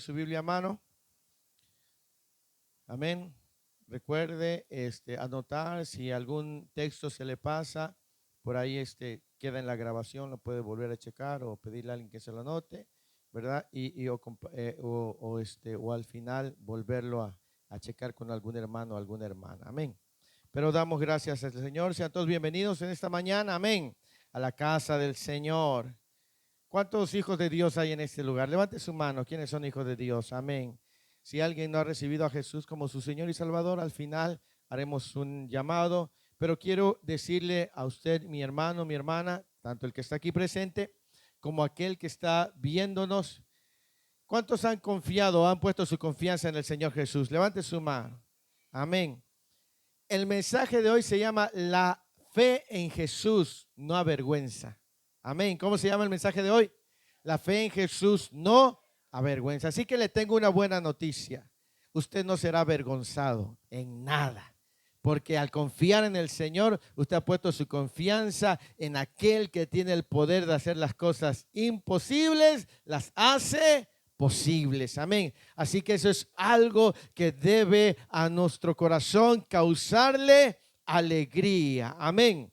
su Biblia a mano. Amén. Recuerde anotar si algún texto se le pasa, por ahí queda en la grabación, lo puede volver a checar o pedirle a alguien que se lo anote, ¿verdad? O al final volverlo a checar con algún hermano o alguna hermana. Amén. Pero damos gracias al Señor. Sean todos bienvenidos en esta mañana. Amén. A la casa del Señor. ¿Cuántos hijos de Dios hay en este lugar? Levante su mano. ¿Quiénes son hijos de Dios? Amén. Si alguien no ha recibido a Jesús como su Señor y Salvador, al final haremos un llamado. Pero quiero decirle a usted, mi hermano, mi hermana, tanto el que está aquí presente como aquel que está viéndonos, ¿cuántos han confiado, han puesto su confianza en el Señor Jesús? Levante su mano. Amén. El mensaje de hoy se llama La fe en Jesús no avergüenza. Amén. ¿Cómo se llama el mensaje de hoy? La fe en Jesús no avergüenza. Así que le tengo una buena noticia. Usted no será avergonzado en nada. Porque al confiar en el Señor, usted ha puesto su confianza en aquel que tiene el poder de hacer las cosas imposibles, las hace posibles. Amén. Así que eso es algo que debe a nuestro corazón causarle alegría. Amén.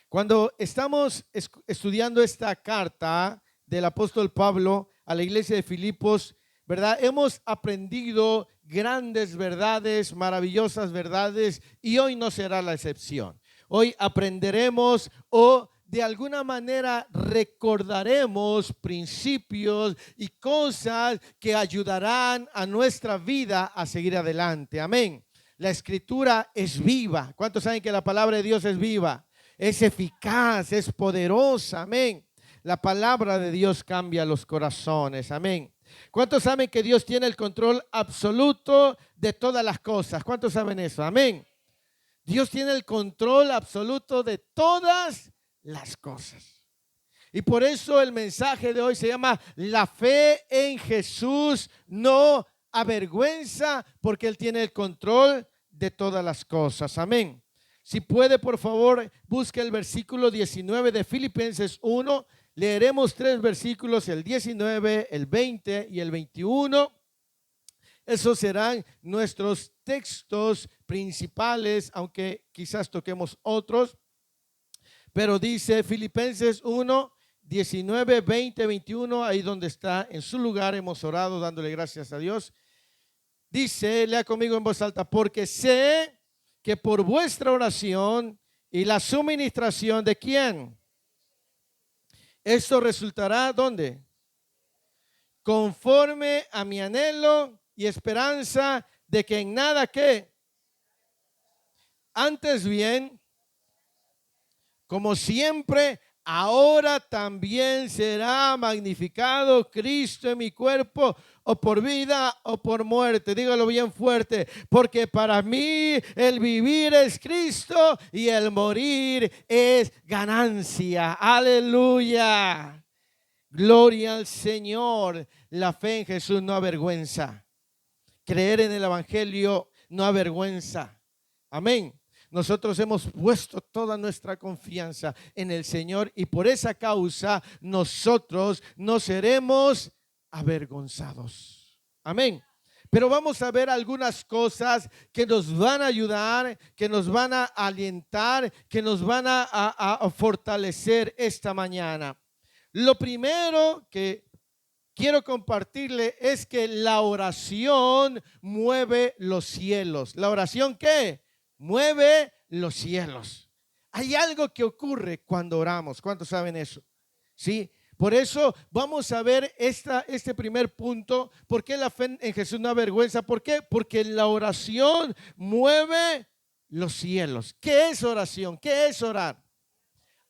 Cuando estamos estudiando esta carta del apóstol Pablo a la iglesia de Filipos, ¿verdad? Hemos aprendido grandes verdades, maravillosas verdades, y hoy no será la excepción. Hoy aprenderemos de alguna manera recordaremos principios y cosas que ayudarán a nuestra vida a seguir adelante. Amén. La escritura es viva. ¿Cuántos saben que la palabra de Dios es viva? Es eficaz, es poderosa. Amén. La palabra de Dios cambia los corazones. Amén. ¿Cuántos saben que Dios tiene el control absoluto de todas las cosas? ¿Cuántos saben eso? Amén. Dios tiene el control absoluto de todas las cosas. Y por eso el mensaje de hoy se llama La fe en Jesús no avergüenza, porque Él tiene el control de todas las cosas. Amén. Si puede, por favor, busque el versículo 19 de Filipenses 1. Leeremos 3 versículos, el 19, el 20 y el 21. Esos serán nuestros textos principales, aunque quizás toquemos otros. Pero dice Filipenses 1, 19, 20, 21, ahí donde está en su lugar, hemos orado dándole gracias a Dios. Dice, lea conmigo en voz alta, porque sé que por vuestra oración y la suministración de ¿quién? Esto resultará, ¿dónde? Conforme a mi anhelo y esperanza de que en nada que antes bien, como siempre, ahora también será magnificado Cristo en mi cuerpo, o por vida o por muerte. Dígalo bien fuerte, porque para mí el vivir es Cristo y el morir es ganancia. Aleluya. Gloria al Señor. La fe en Jesús no avergüenza. Creer en el Evangelio no avergüenza. Amén. Nosotros hemos puesto toda nuestra confianza en el Señor y por esa causa nosotros no seremos avergonzados. Amén. Pero vamos a ver algunas cosas que nos van a ayudar, que nos van a alentar, que nos van a fortalecer esta mañana. Lo primero que quiero compartirle es que la oración mueve los cielos. ¿La oración qué? Mueve los cielos. Hay algo que ocurre cuando oramos. ¿Cuántos saben eso? ¿Sí? Por eso vamos a ver este primer punto. ¿Por qué la fe en Jesús no avergüenza? ¿Por qué? Porque la oración mueve los cielos. ¿Qué es oración? ¿Qué es orar?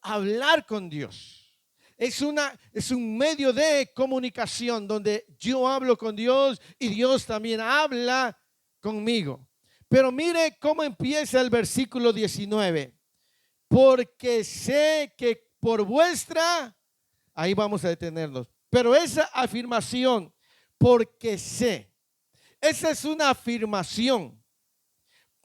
Hablar con Dios. Es un medio de comunicación donde yo hablo con Dios y Dios también habla conmigo. Pero mire cómo empieza el versículo 19. Porque sé que por vuestra, ahí vamos a detenernos. Pero esa afirmación, porque sé, esa es una afirmación.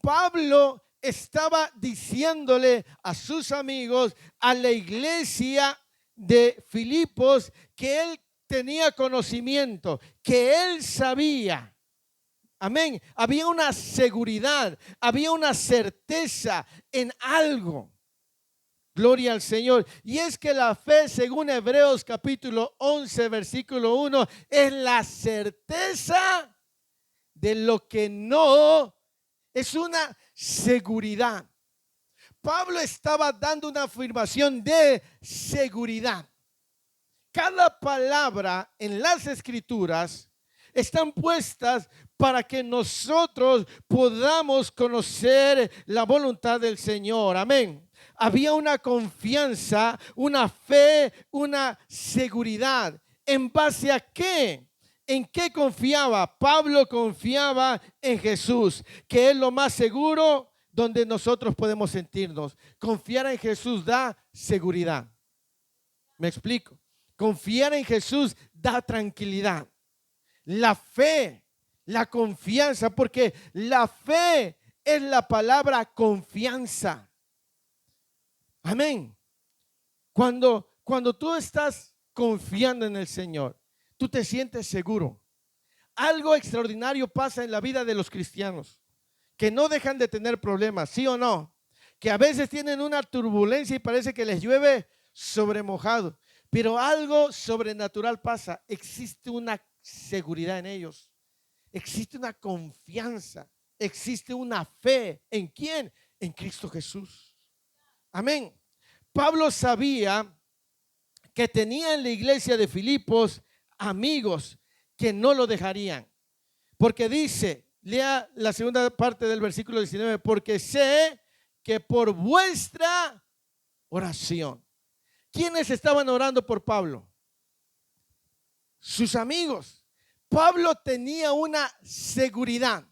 Pablo estaba diciéndole a sus amigos, a la iglesia de Filipos, que él tenía conocimiento, que él sabía. Amén. Había una seguridad, había una certeza en algo. Gloria al Señor. Y es que la fe, según Hebreos capítulo 11, versículo 1, es la certeza de lo que no, es una seguridad. Pablo estaba dando una afirmación de seguridad. Cada palabra en las Escrituras están puestas para que nosotros podamos conocer la voluntad del Señor. Amén. Había una confianza, una fe, una seguridad. ¿En base a qué? ¿En qué confiaba? Pablo confiaba en Jesús, que es lo más seguro donde nosotros podemos sentirnos. Confiar en Jesús da seguridad. ¿Me explico? Confiar en Jesús da tranquilidad. La fe, la confianza, porque la fe es la palabra confianza. Amén. Cuando tú estás confiando en el Señor, tú te sientes seguro. Algo extraordinario pasa en la vida de los cristianos, que no dejan de tener problemas, ¿sí o no? Que a veces tienen una turbulencia y parece que les llueve sobre mojado, pero algo sobrenatural pasa. Existe una seguridad en ellos, existe una confianza, existe una fe. ¿En quién? En Cristo Jesús. Amén. Pablo sabía que tenía en la iglesia de Filipos amigos que no lo dejarían. Porque dice, lea la segunda parte del versículo 19, porque sé que por vuestra oración. ¿Quiénes estaban orando por Pablo? Sus amigos. Pablo tenía una seguridad.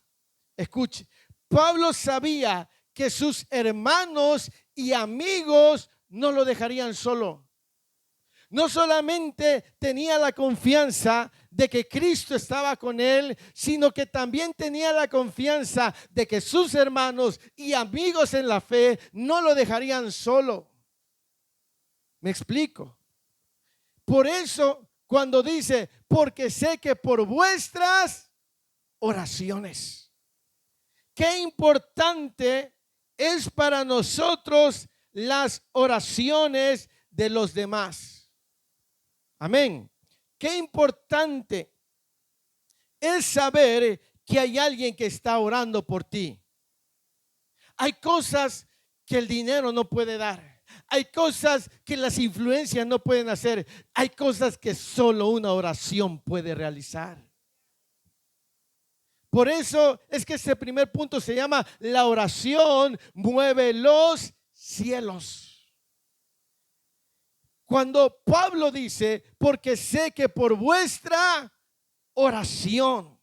Escuche, Pablo sabía que sus hermanos y amigos no lo dejarían solo. No solamente tenía la confianza de que Cristo estaba con él, sino que también tenía la confianza de que sus hermanos y amigos en la fe no lo dejarían solo. ¿Me explico? Por eso, cuando dice, porque sé que por vuestras oraciones. Qué importante es para nosotros las oraciones de los demás. Amén. Qué importante es saber que hay alguien que está orando por ti. Hay cosas que el dinero no puede dar. Hay cosas que las influencias no pueden hacer. Hay cosas que solo una oración puede realizar. Por eso es que este primer punto se llama la oración mueve los cielos. Cuando Pablo dice, porque sé que por vuestra oración,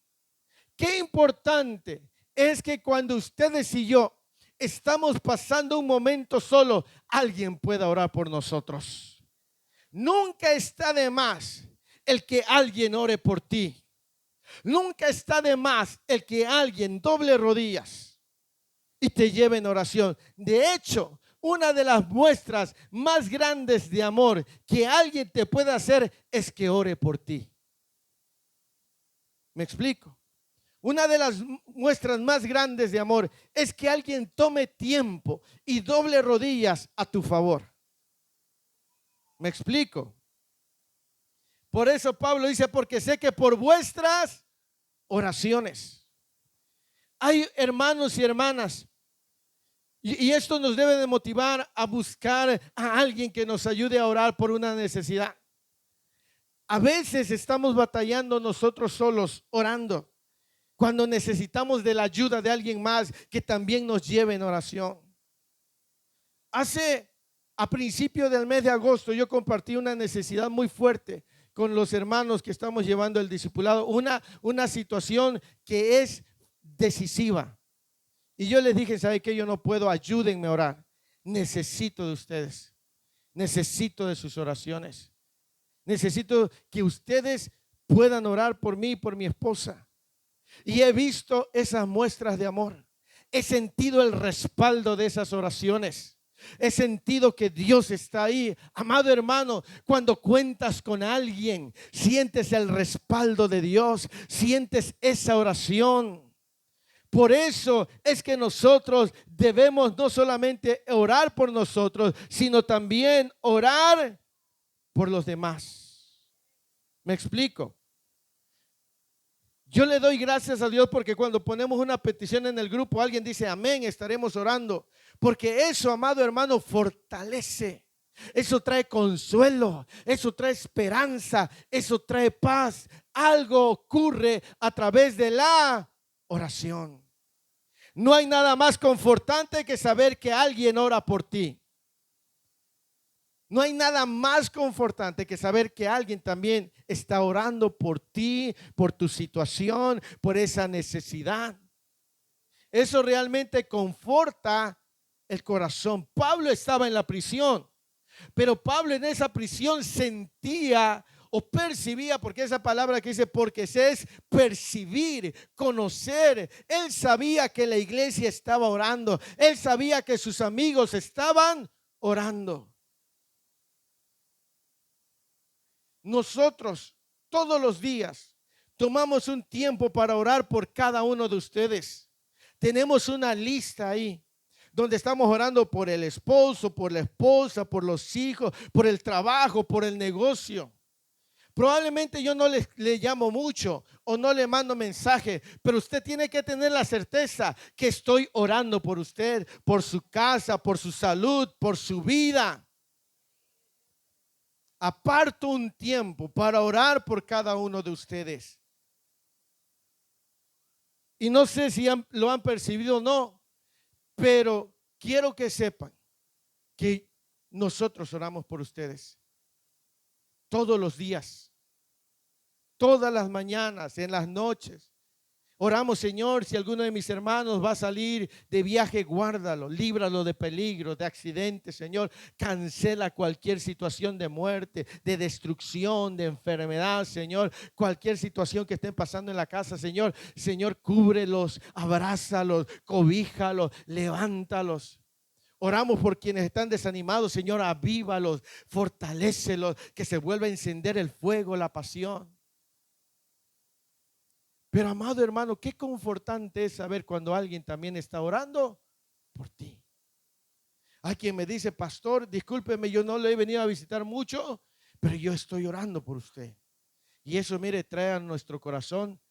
qué importante es que cuando ustedes y yo estamos pasando un momento solo, alguien pueda orar por nosotros. Nunca está de más el que alguien ore por ti. Nunca está de más el que alguien doble rodillas y te lleve en oración. De hecho, una de las muestras más grandes de amor que alguien te puede hacer es que ore por ti. ¿Me explico? Una de las muestras más grandes de amor es que alguien tome tiempo y doble rodillas a tu favor. ¿Me explico? Por eso Pablo dice, porque sé que por vuestras oraciones. Hay hermanos y hermanas, y esto nos debe de motivar a buscar a alguien que nos ayude a orar por una necesidad. A veces estamos batallando nosotros solos, orando, cuando necesitamos de la ayuda de alguien más que también nos lleve en oración. A principio del mes de agosto yo compartí una necesidad muy fuerte con los hermanos que estamos llevando el discipulado, una situación que es decisiva. Y yo les dije, ¿sabe qué? Yo no puedo, ayúdenme a orar. Necesito de ustedes. Necesito de sus oraciones. Necesito que ustedes puedan orar por mí y por mi esposa. Y he visto esas muestras de amor. He sentido el respaldo de esas oraciones. He sentido que Dios está ahí. Amado hermano, cuando cuentas con alguien, sientes el respaldo de Dios, sientes esa oración. Por eso es que nosotros debemos no solamente orar por nosotros, sino también orar por los demás. ¿Me explico? Yo le doy gracias a Dios porque cuando ponemos una petición en el grupo, alguien dice amén, estaremos orando. Porque eso, amado hermano, fortalece. Eso trae consuelo, eso trae esperanza, eso trae paz. Algo ocurre a través de la oración. No hay nada más confortante que saber que alguien ora por ti. No hay nada más confortante que saber que alguien también está orando por ti, por tu situación, por esa necesidad. Eso realmente conforta el corazón. Pablo estaba en la prisión, pero Pablo en esa prisión sentía o percibía, porque esa palabra que dice porque es percibir, conocer. Él sabía que la iglesia estaba orando. Él sabía que sus amigos estaban orando. Nosotros todos los días tomamos un tiempo para orar por cada uno de ustedes. Tenemos una lista ahí donde estamos orando por el esposo, por la esposa, por los hijos, por el trabajo, por el negocio. Probablemente yo no le llamo mucho o no le mando mensaje, pero usted tiene que tener la certeza que estoy orando por usted, por su casa, por su salud, por su vida. Aparto un tiempo para orar por cada uno de ustedes. Y no sé si lo han percibido o no, pero quiero que sepan que nosotros oramos por ustedes todos los días, todas las mañanas, en las noches. Oramos, Señor, si alguno de mis hermanos va a salir de viaje, guárdalo, líbralo de peligro, de accidentes, Señor. Cancela cualquier situación de muerte, de destrucción, de enfermedad, Señor. Cualquier situación que estén pasando en la casa, Señor. Señor, cúbrelos, abrázalos, cobíjalos, levántalos. Oramos por quienes están desanimados, Señor, avívalos, fortalécelos, que se vuelva a encender el fuego, la pasión. Pero amado hermano, qué confortante es saber cuando alguien también está orando por ti. Hay quien me dice, pastor, discúlpeme, yo no le he venido a visitar mucho, pero yo estoy orando por usted. Y eso, mire, trae a nuestro corazón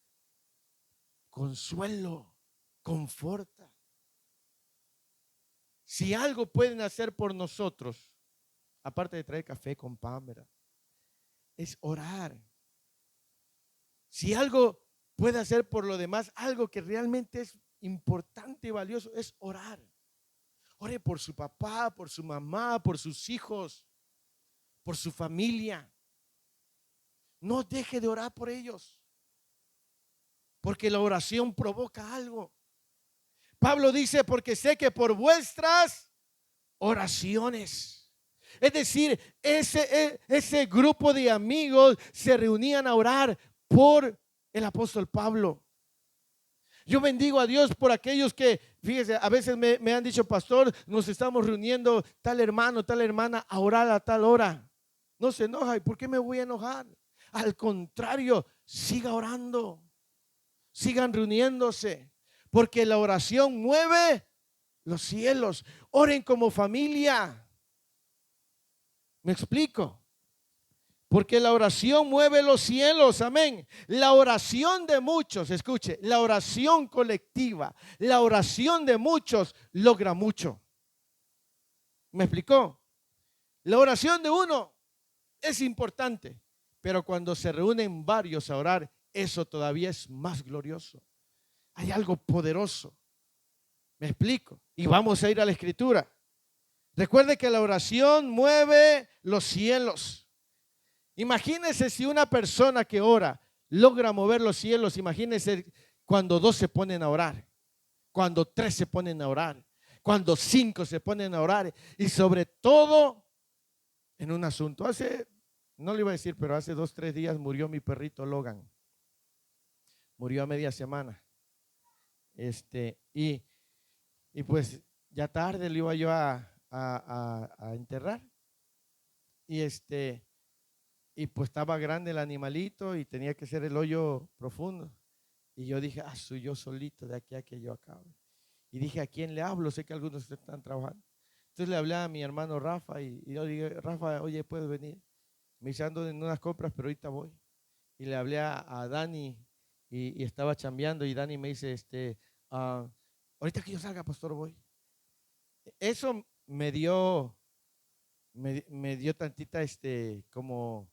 consuelo, conforta. Si algo pueden hacer por nosotros, aparte de traer café con pan, ¿verdad?, es orar. Si algo puede hacer por lo demás, algo que realmente es importante y valioso, es orar. Ore por su papá, por su mamá, por sus hijos, por su familia. No deje de orar por ellos, porque la oración provoca algo. Pablo dice, porque sé que por vuestras oraciones. Es decir, ese grupo de amigos se reunían a orar por el apóstol Pablo. Yo bendigo a Dios por aquellos que, fíjese, a veces me han dicho, pastor, nos estamos reuniendo tal hermano, tal hermana a orar a tal hora. No se enoja. ¿Y por qué me voy a enojar? Al contrario, siga orando, sigan reuniéndose, porque la oración mueve los cielos. Oren como familia. ¿Me explico? Porque la oración mueve los cielos, amén. La oración de muchos, escuche, la oración colectiva, la oración de muchos logra mucho. ¿Me explicó? La oración de uno es importante, pero cuando se reúnen varios a orar, eso todavía es más glorioso. Hay algo poderoso. ¿Me explico? Y vamos a ir a la escritura. Recuerde que la oración mueve los cielos. Imagínese si una persona que ora logra mover los cielos. Imagínese cuando 2 se ponen a orar, cuando 3 se ponen a orar, cuando 5 se ponen a orar, y sobre todo en un asunto. No le iba a decir, pero hace 2, 3 días murió mi perrito Logan. Murió a media semana. Y pues ya tarde le iba yo a a enterrar. Y y pues estaba grande el animalito y tenía que ser el hoyo profundo. Y yo dije, soy yo solito de aquí a que yo acabe. Y dije, ¿a quién le hablo? Sé que algunos están trabajando. Entonces le hablé a mi hermano Rafa y yo dije, Rafa, oye, ¿puedes venir? Me hice ando en unas compras, pero ahorita voy. Y le hablé a Dani y estaba chambeando y Dani me dice, ahorita que yo salga, pastor, voy. Eso me dio tantita, como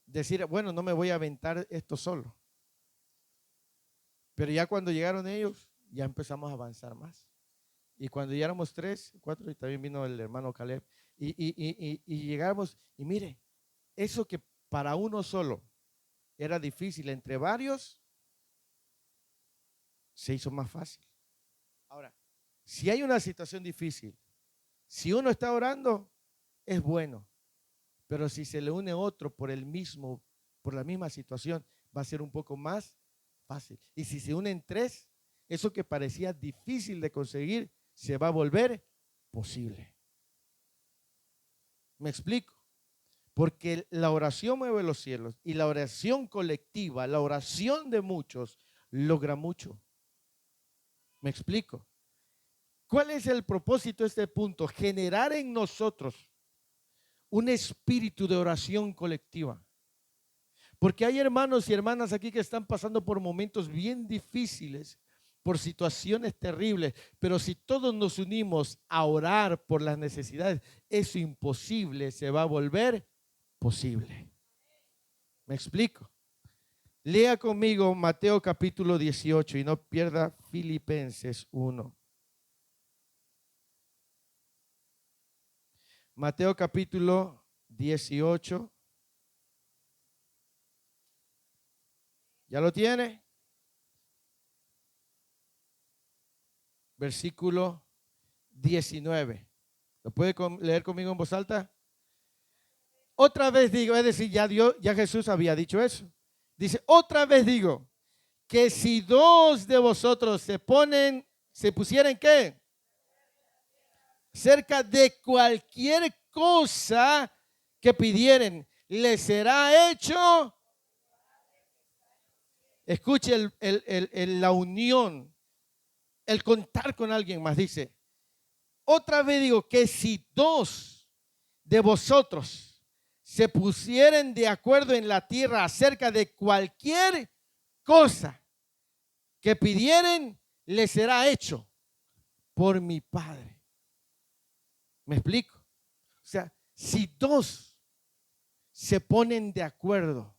decir, bueno, no me voy a aventar esto solo. Pero ya cuando llegaron ellos, ya empezamos a avanzar más. Y cuando ya éramos 3, 4, y también vino el hermano Caleb, y llegamos, y mire, eso que para uno solo era difícil, entre varios, se hizo más fácil. Ahora, si hay una situación difícil, si uno está orando, es bueno. Pero si se le une otro por la misma situación, va a ser un poco más fácil. Y si se unen 3, eso que parecía difícil de conseguir, se va a volver posible. ¿Me explico? Porque la oración mueve los cielos y la oración colectiva, la oración de muchos, logra mucho. ¿Me explico? ¿Cuál es el propósito de este punto? Generar en nosotros un espíritu de oración colectiva. Porque hay hermanos y hermanas aquí que están pasando por momentos bien difíciles, por situaciones terribles, pero si todos nos unimos a orar por las necesidades, eso imposible se va a volver posible. ¿Me explico? Lea conmigo Mateo capítulo 18 y no pierda Filipenses 1. Mateo capítulo 18. ¿Ya lo tiene? Versículo 19. ¿Lo puede leer conmigo en voz alta? Otra vez digo, es decir, ya Jesús había dicho eso. Dice, otra vez digo, que si 2 de vosotros se pusieran ¿qué? Cerca de cualquier cosa que pidieren, les será hecho. Escuche la unión, el contar con alguien más. Dice, otra vez digo que si 2 de vosotros se pusieren de acuerdo en la tierra acerca de cualquier cosa que pidieren, les será hecho por mi Padre. ¿Me explico? O sea, si 2 se ponen de acuerdo,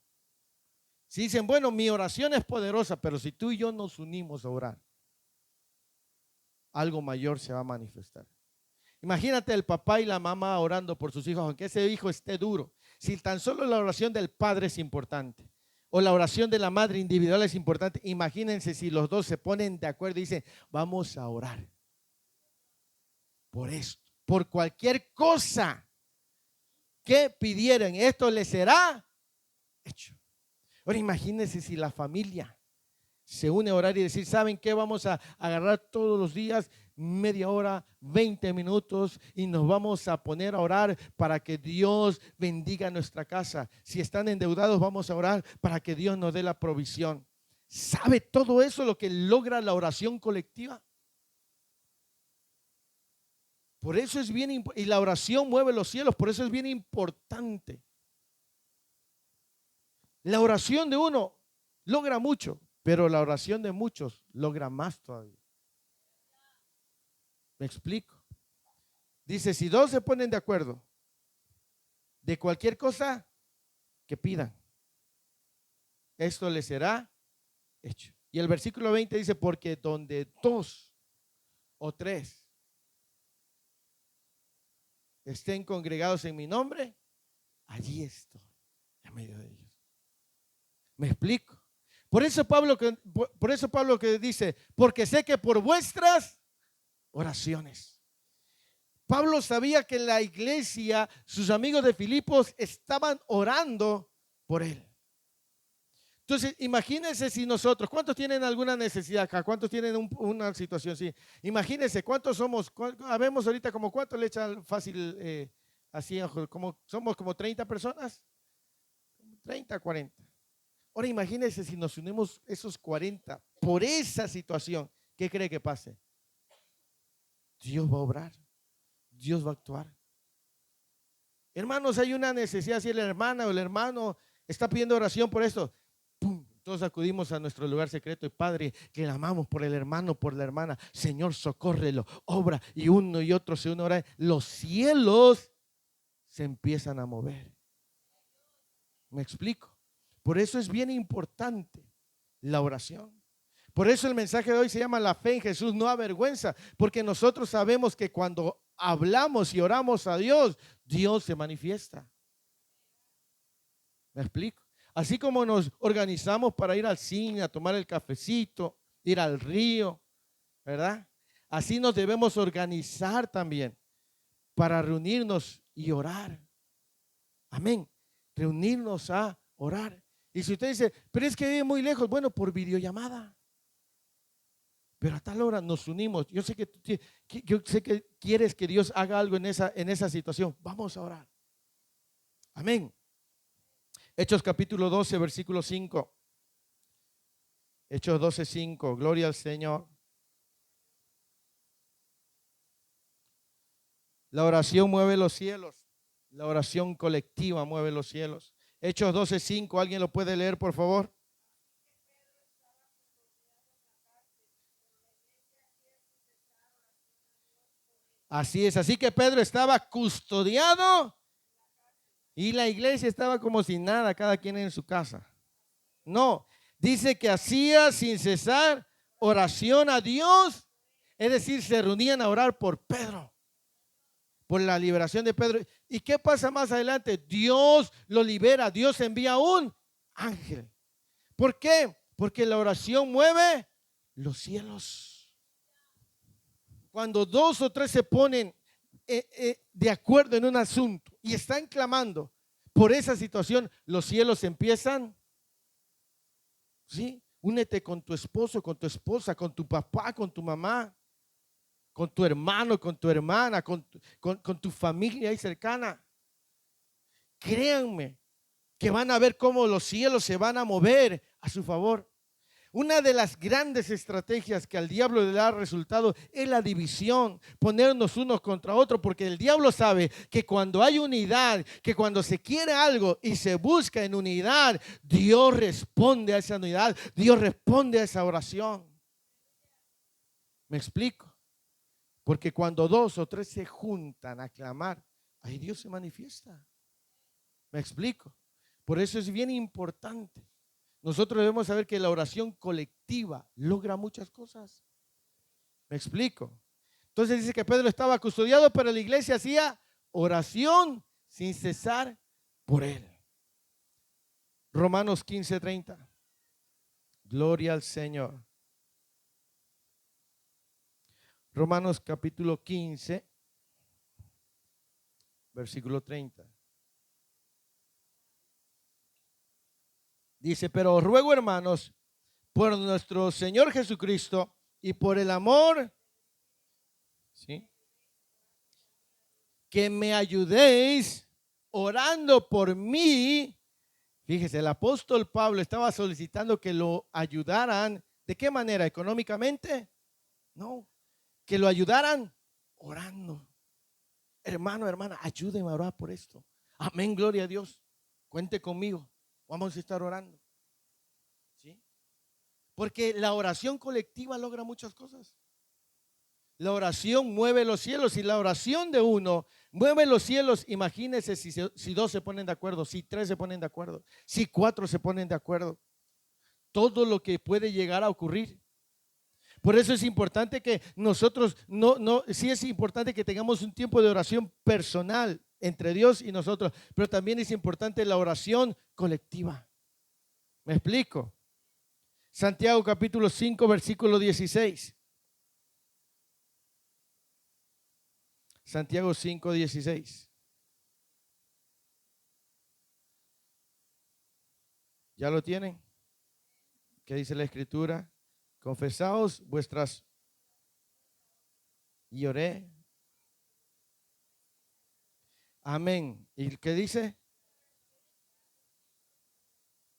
si dicen, bueno, mi oración es poderosa, pero si tú y yo nos unimos a orar, algo mayor se va a manifestar. Imagínate el papá y la mamá orando por sus hijos, aunque ese hijo esté duro. Si tan solo la oración del padre es importante, o la oración de la madre individual es importante, imagínense si los 2 se ponen de acuerdo y dicen, vamos a orar por esto, por cualquier cosa que pidieran, esto les será hecho. Ahora imagínense si la familia se une a orar y decir, ¿saben qué? Vamos a agarrar todos los días media hora, 20 minutos y nos vamos a poner a orar para que Dios bendiga nuestra casa. Si están endeudados, vamos a orar para que Dios nos dé la provisión. ¿Sabe todo eso lo que logra la oración colectiva? Por eso es bien importante, y la oración mueve los cielos, por eso es bien importante. La oración de uno logra mucho, pero la oración de muchos logra más todavía. ¿Me explico? Dice, si 2 se ponen de acuerdo de cualquier cosa que pidan, esto les será hecho. Y el versículo 20 dice, porque donde 2 o 3 estén congregados en mi nombre, allí estoy en medio de ellos. ¿Me explico? Por eso Pablo que dice, porque sé que por vuestras oraciones. Pablo sabía que la iglesia, sus amigos de Filipos estaban orando por él. Entonces, imagínense si nosotros, ¿cuántos tienen alguna necesidad acá? ¿Cuántos tienen una situación así? Imagínense, ¿cuántos somos? Habemos ahorita como cuánto le echan fácil así, como somos como 30 personas, 30, 40. Ahora imagínense si nos unimos esos 40 por esa situación, ¿qué cree que pase? Dios va a obrar, Dios va a actuar. Hermanos, hay una necesidad, si la hermana o el hermano está pidiendo oración por esto, ¡pum! Todos acudimos a nuestro lugar secreto y Padre, que amamos por el hermano, por la hermana. Señor, socórrelo, obra, y uno y otro se unen a orar. Los cielos se empiezan a mover. ¿Me explico? Por eso es bien importante la oración. Por eso el mensaje de hoy se llama la fe en Jesús no avergüenza, porque nosotros sabemos que cuando hablamos y oramos a Dios, Dios se manifiesta. ¿Me explico? Así como nos organizamos para ir al cine, a tomar el cafecito, ir al río, ¿verdad? Así nos debemos organizar también para reunirnos y orar. Amén. Reunirnos a orar. Y si usted dice, pero es que vive muy lejos, bueno, por videollamada. Pero a tal hora nos unimos. Yo sé que quieres que Dios haga algo en esa situación. Vamos a orar. Amén. Hechos capítulo 12, versículo 5. Hechos 12, 5. Gloria al Señor. La oración mueve los cielos. La oración colectiva mueve los cielos. Hechos 12, 5. ¿Alguien lo puede leer, por favor? Así es. Así que Pedro estaba custodiado y la iglesia estaba como sin nada, cada quien en su casa. No, dice que hacía sin cesar oración a Dios. Es decir, se reunían a orar por Pedro, por la liberación de Pedro. ¿Y qué pasa más adelante? Dios lo libera, Dios envía un ángel. ¿Por qué? Porque la oración mueve los cielos. Cuando dos o tres se ponen de acuerdo en un asunto y están clamando por esa situación, los cielos empiezan. ¿Sí? Únete con tu esposo, con tu esposa, con tu papá, con tu mamá, con tu hermano, con tu hermana, con tu familia ahí cercana. Créanme que van a ver cómo los cielos se van a mover a su favor. Una de las grandes estrategias que al diablo le da resultado es la división, ponernos unos contra otros, porque el diablo sabe que cuando hay unidad, que cuando se quiere algo y se busca en unidad, Dios responde a esa unidad, Dios responde a esa oración. ¿Me explico? Porque cuando dos o tres se juntan a clamar, ahí Dios se manifiesta. ¿Me explico? Por eso es bien importante. Nosotros debemos saber que la oración colectiva logra muchas cosas. ¿Me explico? Entonces dice que Pedro estaba custodiado, pero la iglesia hacía oración sin cesar por él. Romanos 15:30. Gloria al Señor. Romanos capítulo 15, versículo 30. Dice, pero os ruego, hermanos, por nuestro Señor Jesucristo y por el amor, ¿sí?, que me ayudéis orando por mí. Fíjese, el apóstol Pablo estaba solicitando que lo ayudaran. ¿De qué manera? ¿Económicamente? No, que lo ayudaran orando. Hermano, hermana, ayúdenme a orar por esto. Amén, gloria a Dios. Cuente conmigo. Vamos a estar orando. ¿Sí? Porque la oración colectiva logra muchas cosas. La oración mueve los cielos y la oración de uno mueve los cielos. Imagínense si dos se ponen de acuerdo, si tres se ponen de acuerdo, si cuatro se ponen de acuerdo. Todo lo que puede llegar a ocurrir. Por eso es importante que nosotros, sí es importante que tengamos un tiempo de oración personal entre Dios y nosotros, pero también es importante la oración colectiva. ¿Me explico? Santiago capítulo 5, versículo 16. Santiago 5, 16. ¿Ya lo tienen? ¿Qué dice la Escritura? Confesaos vuestras y oré. Amén. ¿Y qué dice?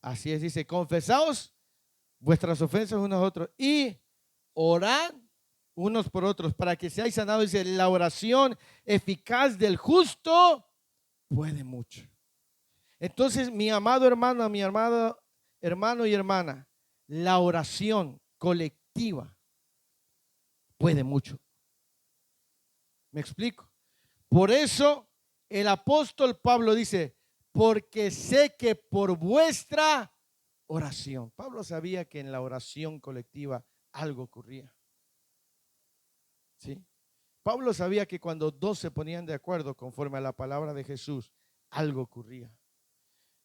Así es, dice, confesaos vuestras ofensas unos a otros y orad unos por otros para que seáis sanados. Dice, la oración eficaz del justo puede mucho. Entonces, mi amado hermano, mi amado hermano y hermana, la oración colectiva puede mucho. ¿Me explico? Por eso el apóstol Pablo dice, porque sé que por vuestra oración. Pablo sabía que en la oración colectiva algo ocurría. ¿Sí? Pablo sabía que cuando dos se ponían de acuerdo conforme a la palabra de Jesús, algo ocurría.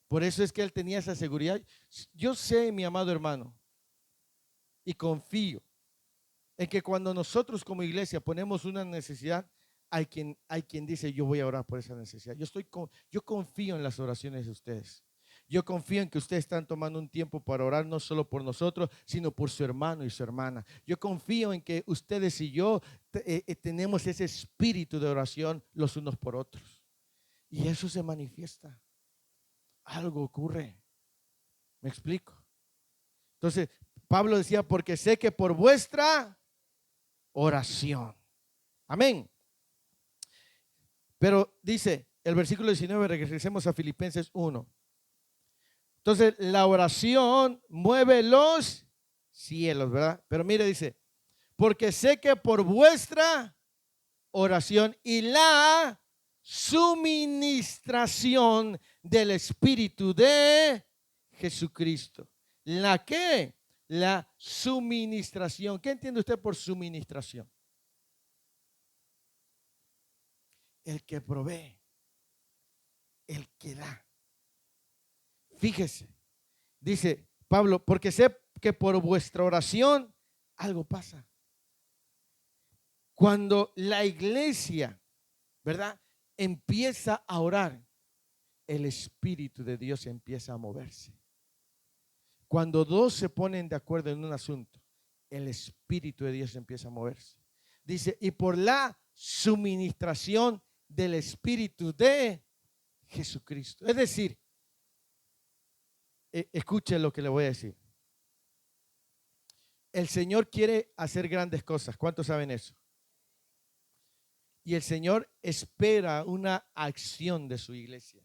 Por eso es que él tenía esa seguridad. Yo sé, mi amado hermano, y confío en que cuando nosotros como iglesia ponemos una necesidad, hay quien dice, yo voy a orar por esa necesidad. Yo confío en las oraciones de ustedes. Yo confío en que ustedes están tomando un tiempo para orar no solo por nosotros, sino por su hermano y su hermana. Yo confío en que ustedes y yo tenemos ese espíritu de oración los unos por otros. Y eso se manifiesta. Algo ocurre. ¿Me explico? Entonces, Pablo decía, porque sé que por vuestra oración. Amén. Pero dice el versículo 19, regresemos a Filipenses 1. Entonces, la oración mueve los cielos, ¿verdad? Pero mire, dice, porque sé que por vuestra oración y la suministración del Espíritu de Jesucristo. ¿La qué? La suministración. ¿Qué entiende usted por suministración? El que provee, el que da. Fíjese, dice Pablo, porque sé que por vuestra oración algo pasa. Cuando la iglesia, ¿verdad?, empieza a orar, el Espíritu de Dios empieza a moverse. Cuando dos se ponen de acuerdo en un asunto, el Espíritu de Dios empieza a moverse. Dice, y por la suministración del Espíritu de Jesucristo. Es decir, escuche lo que le voy a decir. El Señor quiere hacer grandes cosas. ¿Cuántos saben eso? Y el Señor espera una acción de su iglesia.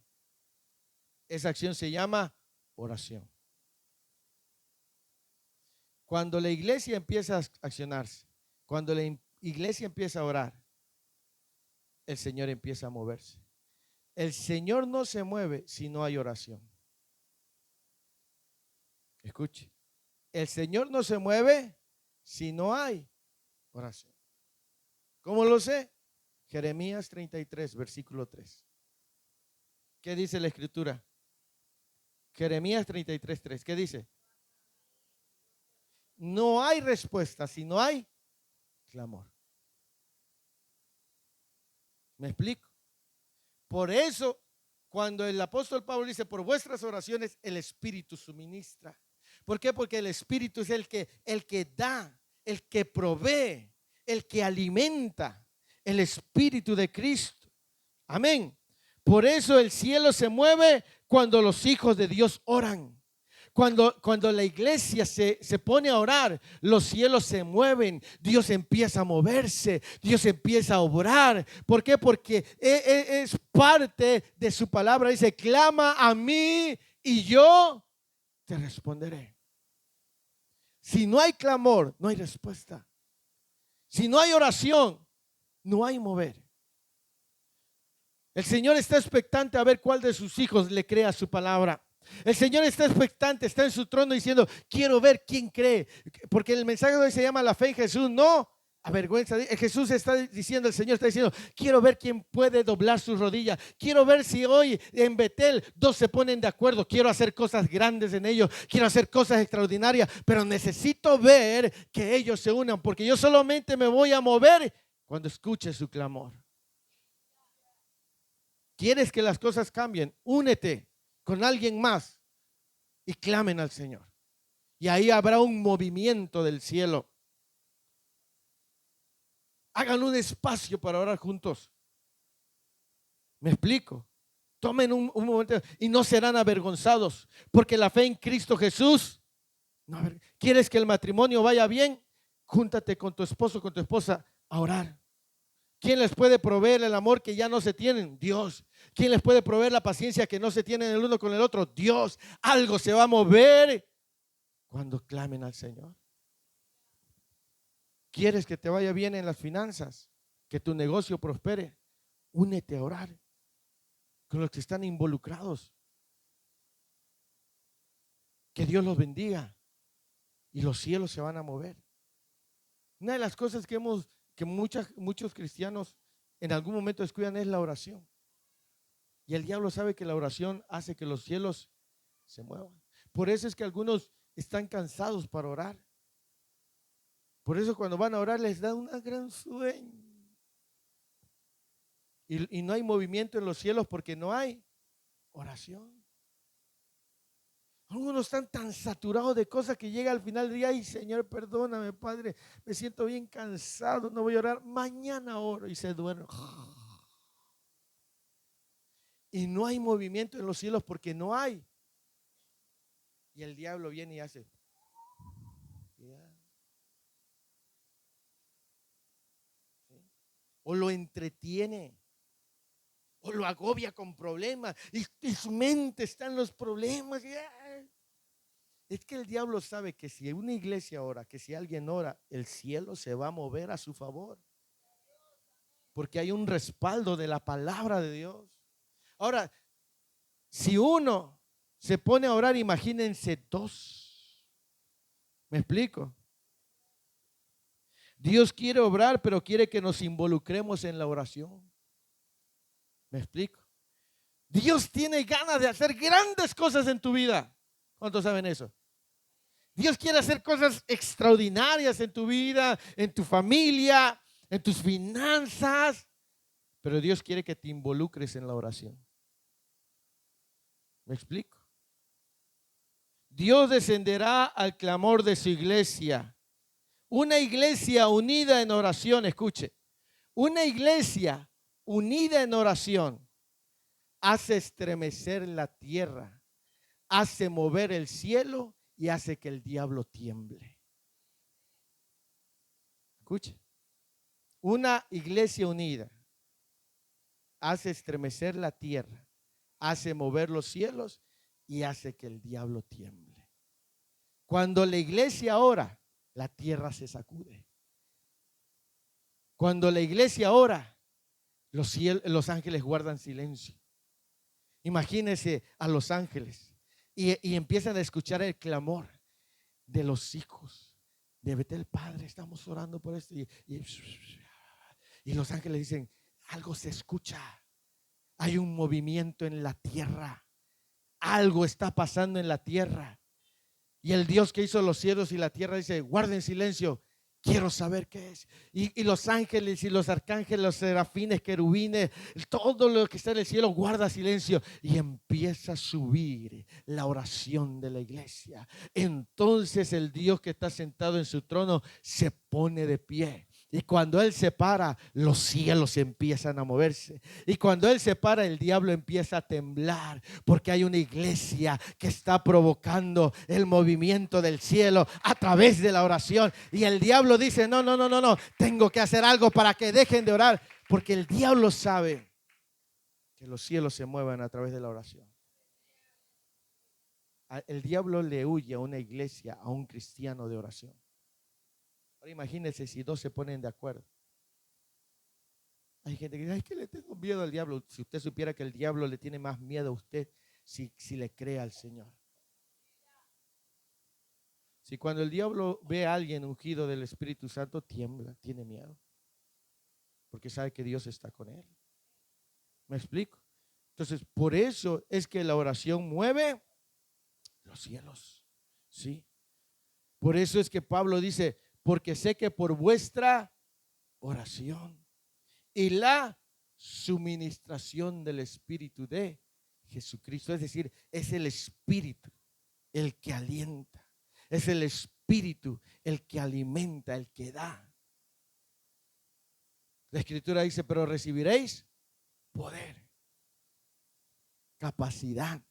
Esa acción se llama oración. Cuando la iglesia empieza a accionarse, cuando la iglesia empieza a orar, el Señor empieza a moverse. El Señor no se mueve si no hay oración. Escuche, el Señor no se mueve si no hay oración. ¿Cómo lo sé? Jeremías 33, versículo 3. ¿Qué dice la Escritura? Jeremías 33, 3. ¿Qué dice? No hay respuesta si no hay clamor. ¿Me explico? Por eso, cuando el apóstol Pablo dice, por vuestras oraciones, el Espíritu suministra. ¿Por qué? Porque el Espíritu es el que da, el que provee, el que alimenta, el Espíritu de Cristo. Amén. Por eso el cielo se mueve cuando los hijos de Dios oran. Cuando la iglesia se pone a orar, los cielos se mueven, Dios empieza a moverse, Dios empieza a obrar. ¿Por qué? Porque es parte de su palabra. Dice, clama a mí y yo te responderé. Si no hay clamor, no hay respuesta. Si no hay oración, no hay mover. El Señor está expectante a ver cuál de sus hijos le crea su palabra. El Señor está expectante, está en su trono diciendo, quiero ver quién cree. Porque el mensaje de hoy se llama la fe en Jesús, no avergüenza. Jesús está diciendo, el Señor está diciendo, quiero ver quién puede doblar sus rodillas. Quiero ver si hoy en Betel dos se ponen de acuerdo. Quiero hacer cosas grandes en ellos. Quiero hacer cosas extraordinarias. Pero necesito ver que ellos se unan. Porque yo solamente me voy a mover cuando escuche su clamor. ¿Quieres que las cosas cambien? Únete con alguien más y clamen al Señor. Y ahí habrá un movimiento del cielo. Hagan un espacio para orar juntos. ¿Me explico? Tomen un momento y no serán avergonzados, porque la fe en Cristo Jesús. No, ¿quieres que el matrimonio vaya bien? Júntate con tu esposo, con tu esposa a orar. ¿Quién les puede proveer el amor que ya no se tienen? Dios. ¿Quién les puede proveer la paciencia que no se tienen el uno con el otro? Dios. Algo se va a mover cuando clamen al Señor. ¿Quieres que te vaya bien en las finanzas? Que tu negocio prospere. Únete a orar con los que están involucrados. Que Dios los bendiga y los cielos se van a mover. Una de las cosas que muchos cristianos en algún momento descuidan es la oración. Y el diablo sabe que la oración hace que los cielos se muevan. Por eso es que algunos están cansados para orar. Por eso cuando van a orar les da un gran sueño. Y no hay movimiento en los cielos porque no hay oración. Algunos están tan saturados de cosas que llega al final del día, ay Señor, perdóname Padre, me siento bien cansado, no voy a orar, mañana oro, y se duerme. Y no hay movimiento en los cielos porque no hay. Y el diablo viene y hace. O lo entretiene. O lo agobia con problemas. Y su mente está en los problemas. Es que el diablo sabe que si una iglesia ora, que si alguien ora, el cielo se va a mover a su favor. Porque hay un respaldo de la palabra de Dios. Ahora, si uno se pone a orar, imagínense dos. ¿Me explico? Dios quiere obrar, pero quiere que nos involucremos en la oración. ¿Me explico? Dios tiene ganas de hacer grandes cosas en tu vida. ¿Cuántos saben eso? Dios quiere hacer cosas extraordinarias en tu vida, en tu familia, en tus finanzas. Pero Dios quiere que te involucres en la oración. ¿Me explico? Dios descenderá al clamor de su iglesia. Una iglesia unida en oración, escuche. Una iglesia unida en oración hace estremecer la tierra, hace mover el cielo y hace que el diablo tiemble. Escuche. Una iglesia unida hace estremecer la tierra, hace mover los cielos y hace que el diablo tiemble. Cuando la iglesia ora, la tierra se sacude. Cuando la iglesia ora, los ángeles guardan silencio. Imagínense a los ángeles y empiezan a escuchar el clamor de los hijos de Betel. Padre, estamos orando por esto. Y los ángeles dicen, algo se escucha. Hay un movimiento en la tierra. Algo está pasando en la tierra. Y el Dios que hizo los cielos y la tierra dice, guarden silencio. Quiero saber qué es. Y los ángeles y los arcángeles, los serafines, querubines, todo lo que está en el cielo guarda silencio. Y empieza a subir la oración de la iglesia. Entonces el Dios que está sentado en su trono se pone de pie. Y cuando Él se para, los cielos empiezan a moverse. Y cuando Él se para, el diablo empieza a temblar. Porque hay una iglesia que está provocando el movimiento del cielo a través de la oración. Y el diablo dice, no. Tengo que hacer algo para que dejen de orar. Porque el diablo sabe que los cielos se mueven a través de la oración. El diablo le huye a una iglesia, a un cristiano de oración. Ahora imagínense si dos se ponen de acuerdo. Hay gente que dice, es que le tengo miedo al diablo. Si usted supiera que el diablo le tiene más miedo a usted si le cree al Señor. Si cuando el diablo ve a alguien ungido del Espíritu Santo, tiembla, tiene miedo. Porque sabe que Dios está con él. ¿Me explico? Entonces, por eso es que la oración mueve los cielos. ¿Sí? Por eso es que Pablo dice, porque sé que por vuestra oración y la suministración del Espíritu de Jesucristo, es decir, es el Espíritu el que alienta, Es el Espíritu el que alimenta, el que da. La Escritura dice, pero recibiréis poder, capacidad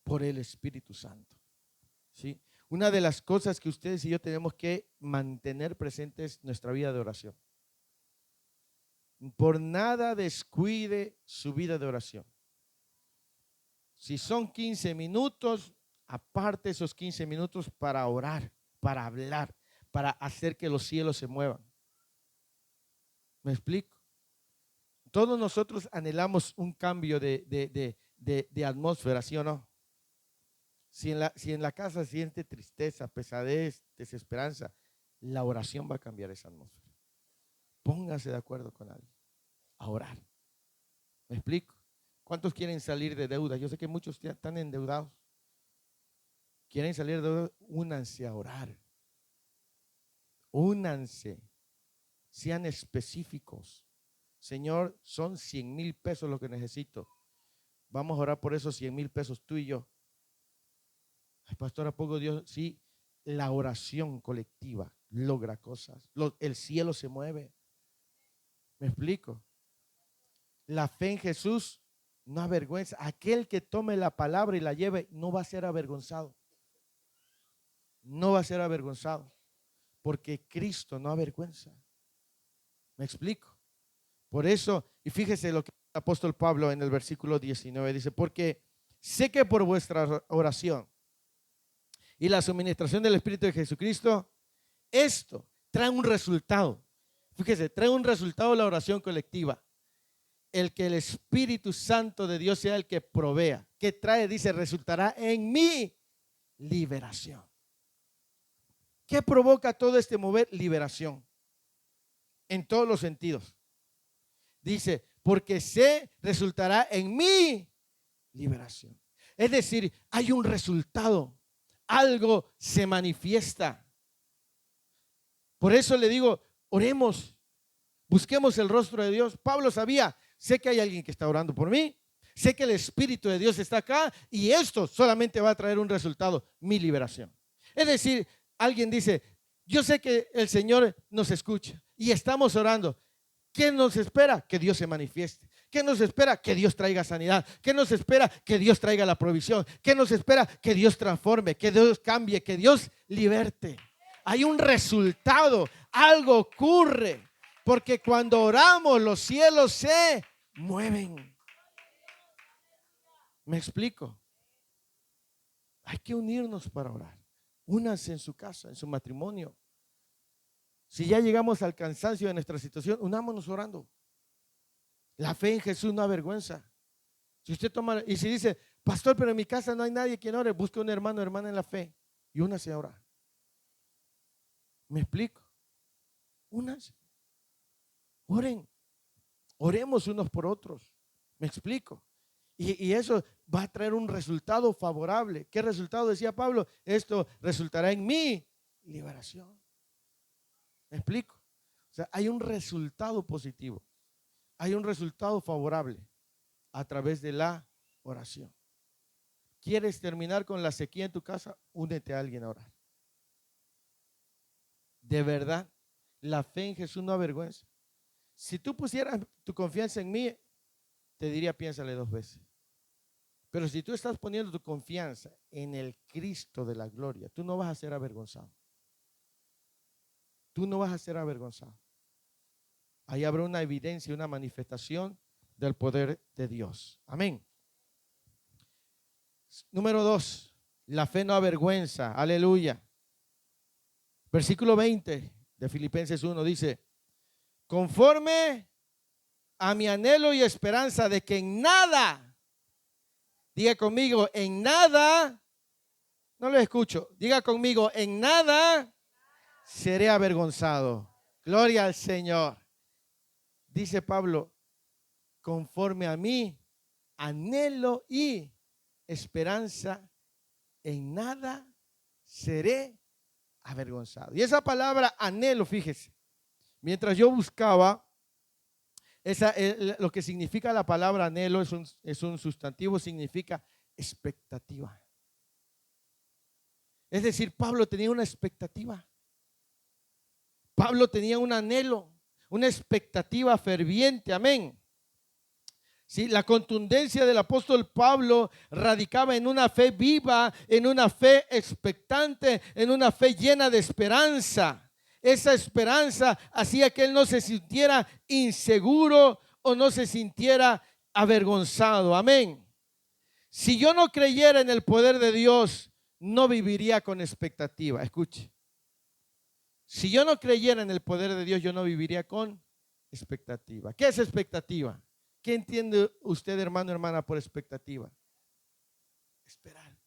por el Espíritu Santo. ¿Sí? Una de las cosas que ustedes y yo tenemos que mantener presente es nuestra vida de oración. Por nada descuide su vida de oración. Si son 15 minutos, aparte esos 15 minutos para orar, para hablar, para hacer que los cielos se muevan. ¿Me explico? Todos nosotros anhelamos un cambio de atmósfera, ¿sí o no? Si en la casa siente tristeza, pesadez, desesperanza, la oración va a cambiar esa atmósfera. Póngase de acuerdo con alguien a orar. ¿Me explico? ¿Cuántos quieren salir de deuda? Yo sé que muchos ya están endeudados. ¿Quieren salir de deuda? Únanse a orar. Únanse. Sean específicos. Señor, son 100,000 pesos lo que necesito. Vamos a orar por esos 100,000 pesos, tú y yo. Ay, pastor, ¿a poco Dios? Sí, la oración colectiva logra cosas. El cielo se mueve. ¿Me explico? La fe en Jesús no avergüenza. Aquel que tome la palabra y la lleve no va a ser avergonzado. No va a ser avergonzado. Porque Cristo no avergüenza. ¿Me explico? Por eso, y fíjese lo que el apóstol Pablo en el versículo 19 dice, porque sé que por vuestra oración y la suministración del Espíritu de Jesucristo, esto trae un resultado. Fíjese, trae un resultado la oración colectiva. El que el Espíritu Santo de Dios sea el que provea. ¿Qué trae? Dice, resultará en mi liberación. ¿Qué provoca todo este mover? Liberación. En todos los sentidos. Dice, porque se resultará en mi liberación. Es decir, hay un resultado. Algo se manifiesta. Por eso le digo, oremos, busquemos el rostro de Dios. Pablo sabía, sé que hay alguien que está orando por mí, sé que el Espíritu de Dios está acá y esto solamente va a traer un resultado, mi liberación. Es decir, alguien dice, yo sé que el Señor nos escucha y estamos orando. ¿Qué nos espera? Que Dios se manifieste. ¿Qué nos espera? Que Dios traiga sanidad. ¿Qué nos espera? Que Dios traiga la provisión. ¿Qué nos espera? Que Dios transforme, que Dios cambie, que Dios liberte. Hay un resultado, algo ocurre, porque cuando oramos los cielos se mueven. ¿Me explico? Hay que unirnos para orar. Únanse en su casa, en su matrimonio. Si ya llegamos al cansancio de nuestra situación, unámonos orando. La fe en Jesús no avergüenza. Si usted toma, y si dice, pastor, pero en mi casa no hay nadie quien ore, busque un hermano o hermana en la fe y únase a orar. ¿Me explico? Únanse. Oren. Oremos unos por otros. ¿Me explico? Y eso va a traer un resultado favorable. ¿Qué resultado? Decía Pablo, esto resultará en mi liberación. ¿Me explico? O sea, hay un resultado positivo. Hay un resultado favorable a través de la oración. ¿Quieres terminar con la sequía en tu casa? Únete a alguien a orar. De verdad, la fe en Jesús no avergüenza. Si tú pusieras tu confianza en mí, te diría piénsale 2 veces. Pero si tú estás poniendo tu confianza en el Cristo de la gloria, tú no vas a ser avergonzado. Tú no vas a ser avergonzado. Ahí habrá una evidencia, una manifestación del poder de Dios. Amén. Número 2, la fe no avergüenza. Aleluya. Versículo 20 de Filipenses 1 dice, conforme a mi anhelo y esperanza de que en nada, diga conmigo, en nada, no lo escucho, diga conmigo, en nada seré avergonzado. Gloria al Señor. Dice Pablo, conforme a mí, anhelo y esperanza, en nada seré avergonzado. Y esa palabra anhelo, fíjese, mientras yo buscaba, lo que significa la palabra anhelo es un sustantivo, significa expectativa. Es decir, Pablo tenía una expectativa. Pablo tenía un anhelo, una expectativa ferviente. Amén. Sí, la contundencia del apóstol Pablo radicaba en una fe viva, en una fe expectante, en una fe llena de esperanza. Esa esperanza hacía que él no se sintiera inseguro o no se sintiera avergonzado. Amén. Si yo no creyera en el poder de Dios, no viviría con expectativa. Escuche. Si yo no creyera en el poder de Dios, yo no viviría con expectativa. ¿Qué es expectativa? ¿Qué entiende usted, hermano, hermana, por expectativa? Esperar.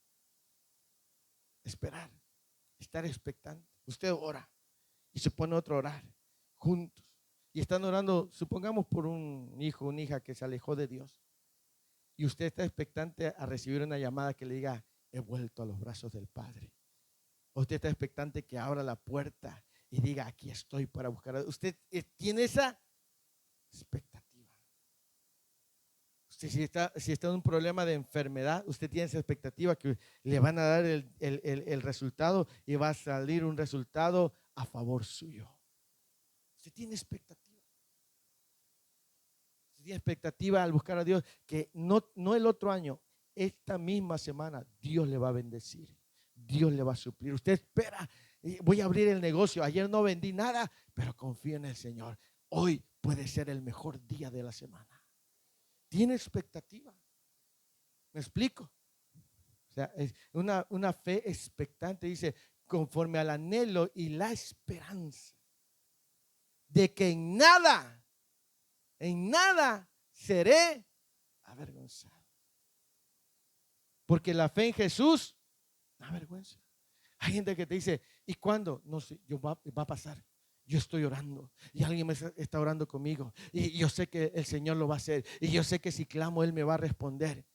Esperar. Estar expectante. Usted ora y se pone otro a orar juntos. Y están orando, supongamos, por un hijo, una hija que se alejó de Dios. Y usted está expectante a recibir una llamada que le diga, he vuelto a los brazos del Padre. O usted está expectante que abra la puerta y diga, aquí estoy para buscar a Dios. Usted tiene esa expectativa. Usted, si está en un problema de enfermedad, usted tiene esa expectativa que le van a dar el resultado y va a salir un resultado a favor suyo. Usted tiene expectativa. Usted tiene expectativa al buscar a Dios que no el otro año, esta misma semana Dios le va a bendecir. Dios le va a suplir. Usted espera, voy a abrir el negocio. Ayer no vendí nada, pero confío en el Señor. Hoy puede ser el mejor día de la semana. Tiene expectativa. ¿Me explico? O sea, es una fe expectante, dice, conforme al anhelo y la esperanza de que en nada seré avergonzado. Porque la fe en Jesús no avergüenza. Hay gente que te dice, ¿y cuándo? No sé, va a pasar. Yo estoy orando y alguien me está orando conmigo y yo sé que el Señor lo va a hacer y yo sé que si clamo Él me va a responder,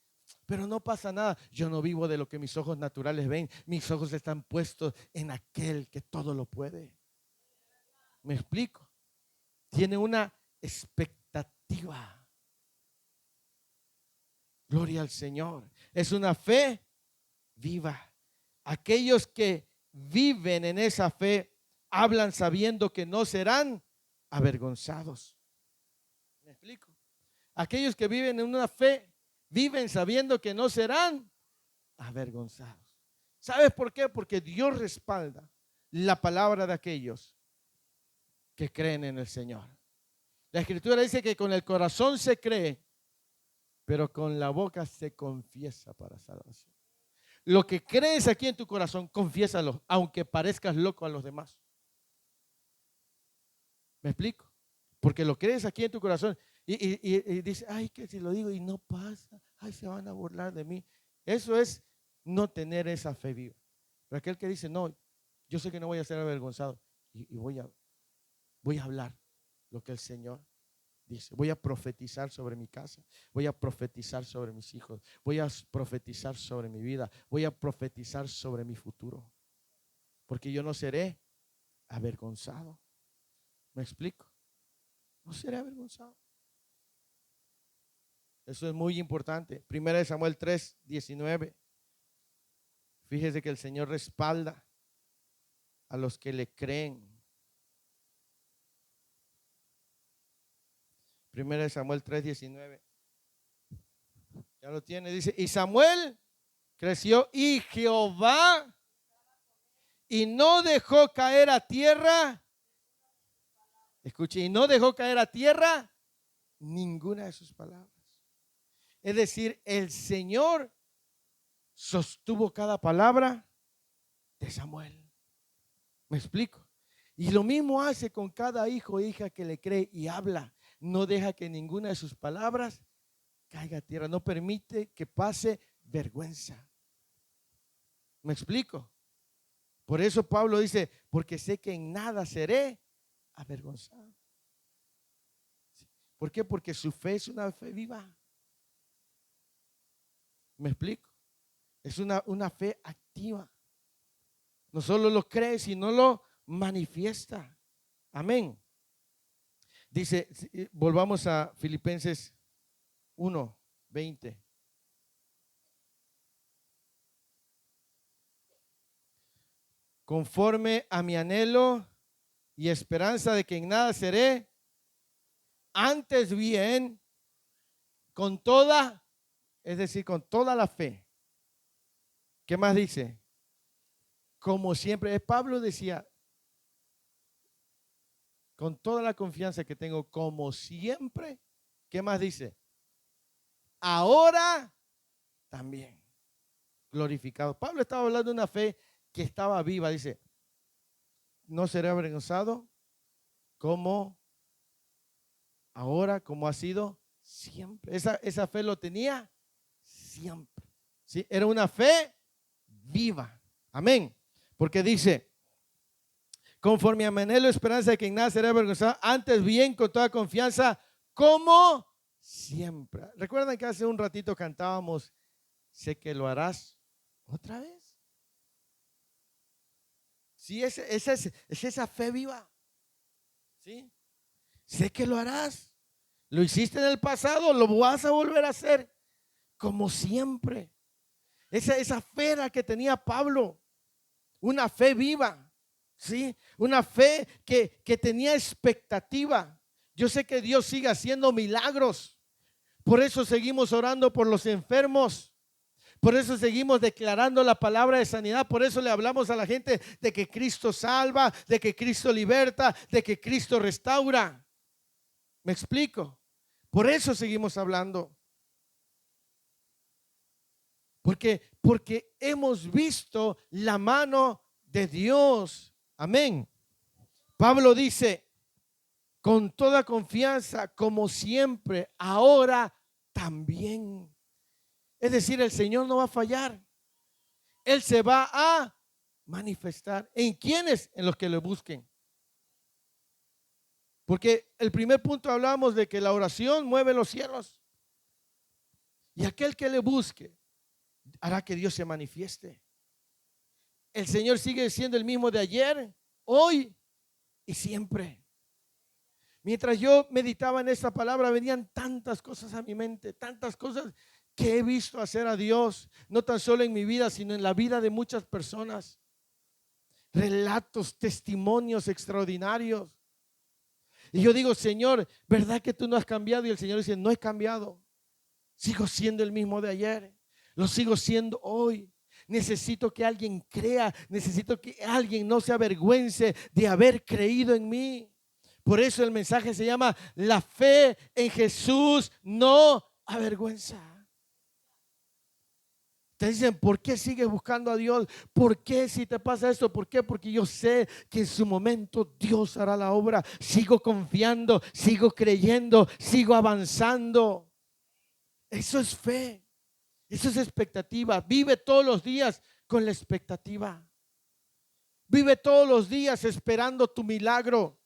pero no pasa nada. Yo no vivo de lo que mis ojos naturales ven. Mis ojos están puestos en aquel que todo lo puede. ¿Me explico? Tiene una expectativa. Gloria al Señor. Es una fe viva. Aquellos que viven en esa fe hablan sabiendo que no serán avergonzados. ¿Me explico? Aquellos que viven en una fe viven sabiendo que no serán avergonzados. ¿Sabes por qué? Porque Dios respalda la palabra de aquellos que creen en el Señor. La Escritura dice que con el corazón se cree, pero con la boca se confiesa para salvación. Lo que crees aquí en tu corazón, confiésalo, aunque parezcas loco a los demás. ¿Me explico? Porque lo crees aquí en tu corazón y dices, ay, que si lo digo y no pasa, ay, se van a burlar de mí. Eso es no tener esa fe viva. Pero aquel que dice, no, yo sé que no voy a ser avergonzado y voy a hablar lo que el Señor dice. Voy a profetizar sobre mi casa, voy a profetizar sobre mis hijos, voy a profetizar sobre mi vida, voy a profetizar sobre mi futuro. Porque yo no seré avergonzado. ¿Me explico? No seré avergonzado. Eso es muy importante. Primera de Samuel 3:19. Fíjese que el Señor respalda a los que le creen. Primera de Samuel 3:19. Ya lo tiene. Dice, y Samuel creció y Jehová y no dejó caer a tierra. Escuche, y no dejó caer a tierra ninguna de sus palabras. Es decir, el Señor sostuvo cada palabra de Samuel. ¿Me explico? Y lo mismo hace con cada hijo e hija que le cree y habla. No deja que ninguna de sus palabras caiga a tierra. No permite que pase vergüenza. ¿Me explico? Por eso Pablo dice, porque sé que en nada seré avergonzado. ¿Por qué? Porque su fe es una fe viva. ¿Me explico? Es una fe activa. No solo lo cree, sino lo manifiesta. Amén. Dice, volvamos a Filipenses 1:20. conforme a mi anhelo y esperanza de que en nada seré, antes bien, con toda, es decir, con toda la fe. ¿Qué más dice? Como siempre, Pablo decía, con toda la confianza que tengo, como siempre, ¿qué más dice? Ahora también glorificado. Pablo estaba hablando de una fe que estaba viva, dice, no seré avergonzado como ahora, como ha sido siempre. Esa fe lo tenía siempre. ¿Sí? Era una fe viva. Amén. Porque dice, conforme a mi anhelo, esperanza de que en nada será avergonzado, antes bien con toda confianza, como siempre. ¿Recuerdan que hace un ratito cantábamos, sé que lo harás otra vez? Sí, es esa fe viva. ¿Sí? Sé que lo harás. Lo hiciste en el pasado, lo vas a volver a hacer como siempre. Esa fe era que tenía Pablo, una fe viva, ¿sí? Una fe que tenía expectativa. Yo sé que Dios sigue haciendo milagros. Por eso seguimos orando por los enfermos. Por eso seguimos declarando la palabra de sanidad. Por eso le hablamos a la gente de que Cristo salva, de que Cristo liberta, de que Cristo restaura. ¿Me explico? Por eso seguimos hablando. Porque hemos visto la mano de Dios. Amén. Pablo dice, con toda confianza, como siempre, ahora también. Es decir, el Señor no va a fallar. Él se va a manifestar. ¿En quiénes? En los que le busquen. Porque el primer punto hablábamos de que la oración mueve los cielos. Y aquel que le busque hará que Dios se manifieste. El Señor sigue siendo el mismo de ayer, hoy y siempre. Mientras yo meditaba en esta palabra, venían tantas cosas a mi mente, tantas cosas que he visto hacer a Dios, no tan solo en mi vida, sino en la vida de muchas personas. Relatos, testimonios extraordinarios. Y yo digo, Señor, ¿verdad que tú no has cambiado? Y el Señor dice, no he cambiado. Sigo siendo el mismo de ayer. Lo sigo siendo hoy. Necesito que alguien crea. Necesito que alguien no se avergüence de haber creído en mí. Por eso el mensaje se llama la fe en Jesús no avergüenza. Te dicen, ¿por qué sigues buscando a Dios? ¿Por qué si te pasa esto? ¿Por qué? Porque yo sé que en su momento Dios hará la obra. Sigo confiando, sigo creyendo, sigo avanzando. Eso es fe. Eso es expectativa. Vive todos los días con la expectativa. Vive todos los días esperando tu milagro.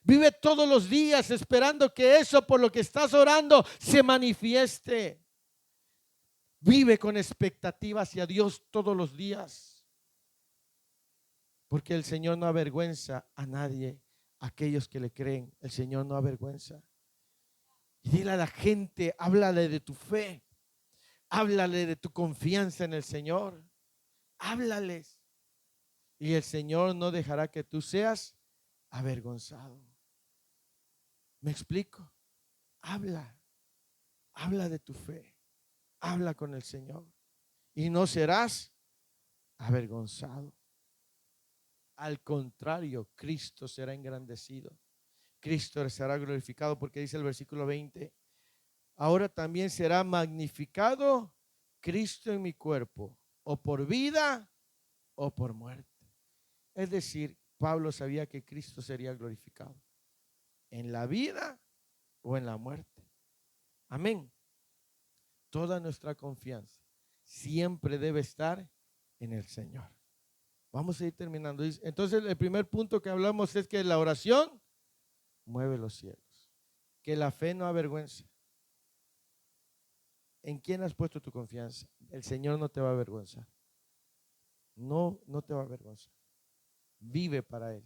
Vive todos los días esperando que eso por lo que estás orando se manifieste. Vive con expectativa hacia Dios todos los días. Porque el Señor no avergüenza a nadie, a aquellos que le creen. El Señor no avergüenza. Y dile a la gente, háblale de tu fe. Háblale de tu confianza en el Señor. Háblales. Y el Señor no dejará que tú seas avergonzado. ¿Me explico? Habla. Habla de tu fe. Habla con el Señor. Y no serás avergonzado. Al contrario, Cristo será engrandecido. Cristo será glorificado porque dice el versículo 20. Ahora también será magnificado Cristo en mi cuerpo, o por vida o por muerte. Es decir, Pablo sabía que Cristo sería glorificado en la vida o en la muerte. Amén. Toda nuestra confianza siempre debe estar en el Señor. Vamos a ir terminando. Entonces, el primer punto que hablamos es que la oración mueve los cielos. Que la fe no avergüenza. ¿En quién has puesto tu confianza? El Señor no te va a avergonzar. No, no te va a avergonzar. Vive para Él.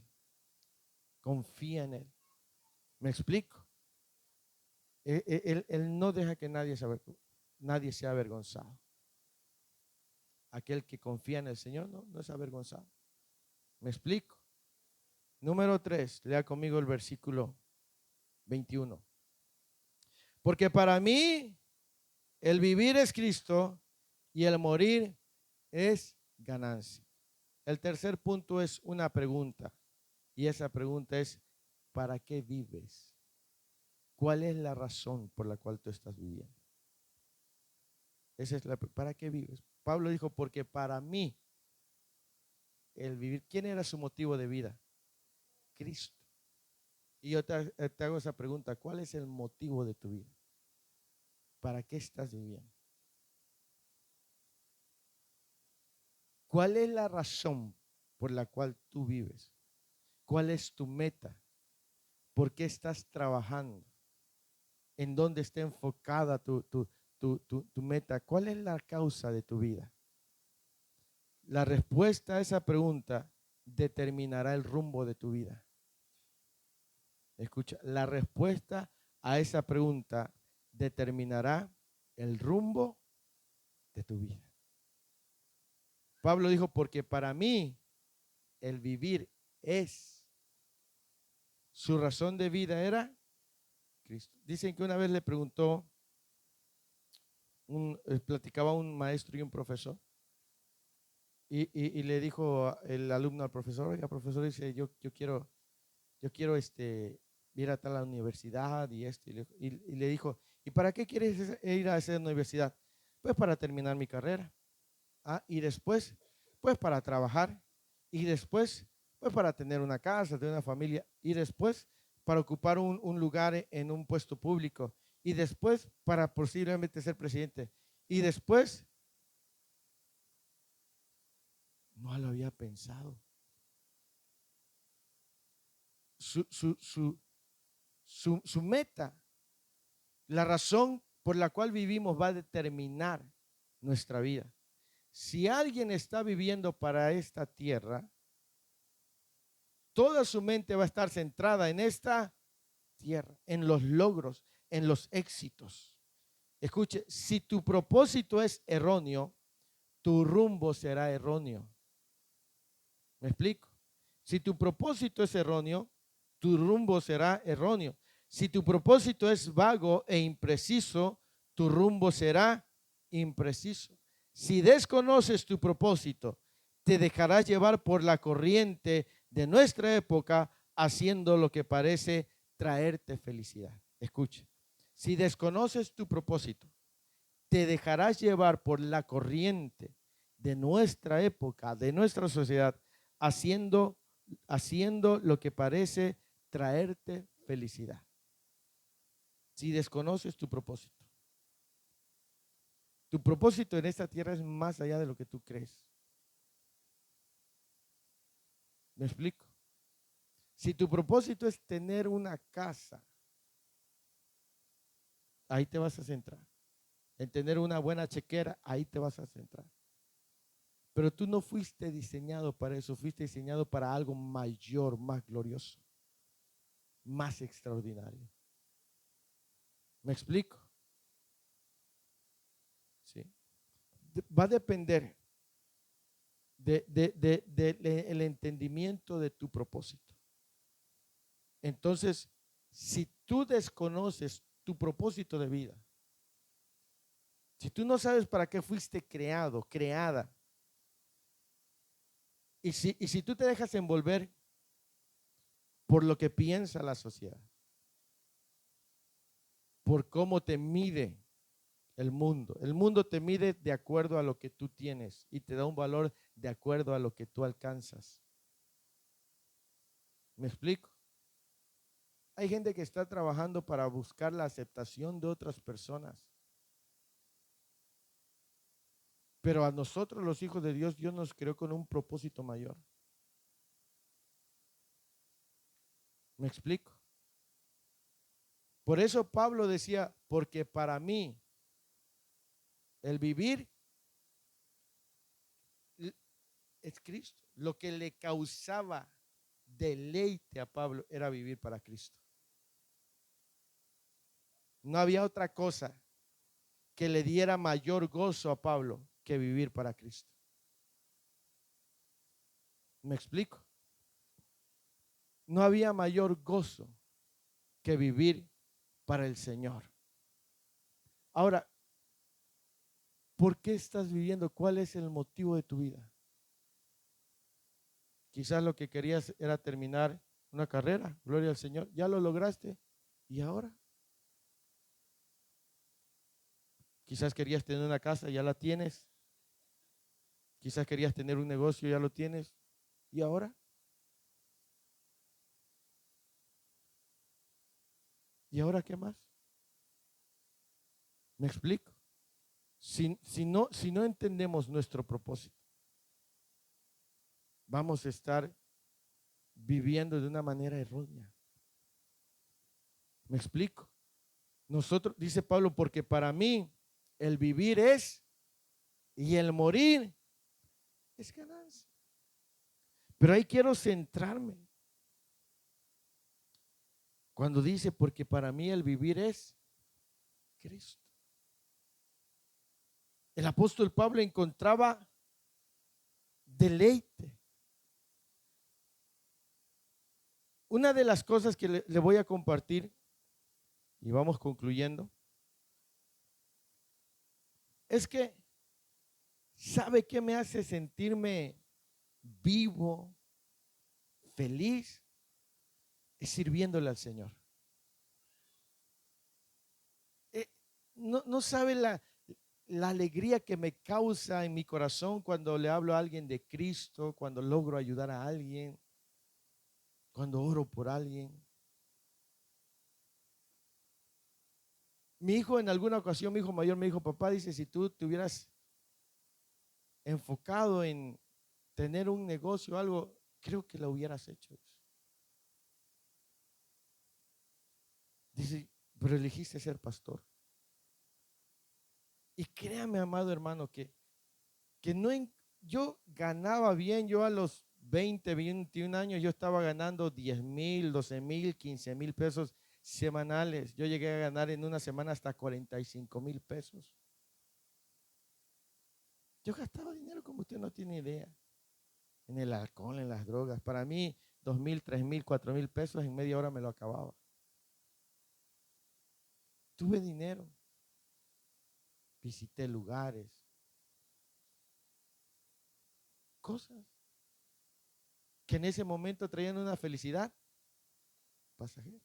Confía en Él. ¿Me explico? Él no deja que nadie sea avergonzado. Aquel que confía en el Señor no es avergonzado. ¿Me explico? Número 3, lea conmigo el versículo 21. Porque para mí el vivir es Cristo y el morir es ganancia. El tercer punto es una pregunta, y esa pregunta es: ¿para qué vives? ¿Cuál es la razón por la cual tú estás viviendo? Esa es ¿para qué vives? Pablo dijo: porque para mí el vivir. ¿Quién era su motivo de vida? Cristo. Y yo te hago esa pregunta: ¿cuál es el motivo de tu vida? ¿Para qué estás viviendo? ¿Cuál es la razón por la cual tú vives? ¿Cuál es tu meta? ¿Por qué estás trabajando? ¿En dónde está enfocada tu meta? ¿Cuál es la causa de tu vida? La respuesta a esa pregunta determinará el rumbo de tu vida. Escucha, la respuesta a esa pregunta determinará el rumbo de tu vida. Pablo dijo: porque para mí el vivir es. Su razón de vida era Cristo. Dicen que una vez le preguntó, platicaba un maestro y un profesor, y le dijo el alumno al profesor: oiga, profesor, dice, yo quiero ir a tal universidad y le dijo: ¿y para qué quieres ir a esa universidad? Pues para terminar mi carrera. Y después, pues para trabajar. Y después, pues para tener una casa, tener una familia. Y después, para ocupar un lugar en un puesto público. Y después, para posiblemente ser presidente. Y después, no lo había pensado. Su meta, la razón por la cual vivimos va a determinar nuestra vida. Si alguien está viviendo para esta tierra, toda su mente va a estar centrada en esta tierra, en los logros, en los éxitos. Escuche, si tu propósito es erróneo, tu rumbo será erróneo. ¿Me explico? Si tu propósito es erróneo, tu rumbo será erróneo. Si tu propósito es vago e impreciso, tu rumbo será impreciso. Si desconoces tu propósito, te dejarás llevar por la corriente de nuestra época, haciendo lo que parece traerte felicidad. Escuche, si desconoces tu propósito, te dejarás llevar por la corriente de nuestra época, de nuestra sociedad, haciendo lo que parece traerte felicidad. Si desconoces tu propósito. Tu propósito en esta tierra es más allá de lo que tú crees. ¿Me explico? Si tu propósito es tener una casa, ahí te vas a centrar. En tener una buena chequera, ahí te vas a centrar. Pero tú no fuiste diseñado para eso, fuiste diseñado para algo mayor, más glorioso, más extraordinario. ¿Me explico? ¿Sí? Va a depender del entendimiento de tu propósito. Entonces, si tú desconoces tu propósito de vida, si tú no sabes para qué fuiste creado, creada, y si tú te dejas envolver por lo que piensa la sociedad, por cómo te mide el mundo te mide de acuerdo a lo que tú tienes y te da un valor de acuerdo a lo que tú alcanzas. ¿Me explico? Hay gente que está trabajando para buscar la aceptación de otras personas. Pero a nosotros, los hijos de Dios, Dios nos creó con un propósito mayor. ¿Me explico? Por eso Pablo decía: porque para mí el vivir es Cristo. Lo que le causaba deleite a Pablo era vivir para Cristo. No había otra cosa que le diera mayor gozo a Pablo que vivir para Cristo. ¿Me explico? no había mayor gozo que vivir para el Señor. Ahora, ¿por qué estás viviendo? ¿Cuál es el motivo de tu vida? Quizás lo que querías era terminar una carrera, gloria al Señor, ya lo lograste. ¿Y ahora? Quizás querías tener una casa, ya la tienes. Quizás querías tener un negocio, ya lo tienes. ¿Y ahora? ¿Y ahora qué más? ¿Me explico? Si no entendemos nuestro propósito, vamos a estar viviendo de una manera errónea. ¿Me explico? Nosotros, dice Pablo, porque para mí el vivir es y el morir es ganancia. Pero ahí quiero centrarme. Cuando dice, porque para mí el vivir es Cristo. El apóstol Pablo encontraba deleite. Una de las cosas que le voy a compartir, y vamos concluyendo, es que, ¿sabe qué me hace sentirme vivo, feliz? Es sirviéndole al Señor. No sabe la alegría que me causa en mi corazón cuando le hablo a alguien de Cristo, cuando logro ayudar a alguien, cuando oro por alguien. Mi hijo en alguna ocasión, mi hijo mayor me dijo, papá, dice, si tú te hubieras enfocado en tener un negocio o algo, creo que lo hubieras hecho. Dice, pero elegiste ser pastor. Y créame, amado hermano, que no, yo ganaba bien, yo a los 20, 21 años, yo estaba ganando 10,000, 12,000, 15,000 pesos semanales. Yo llegué a ganar en una semana hasta 45,000 pesos. Yo gastaba dinero como usted no tiene idea, en el alcohol, en las drogas. Para mí, 2,000, 3,000, 4,000 pesos en media hora me lo acababa. Tuve dinero, visité lugares, cosas que en ese momento traían una felicidad pasajera.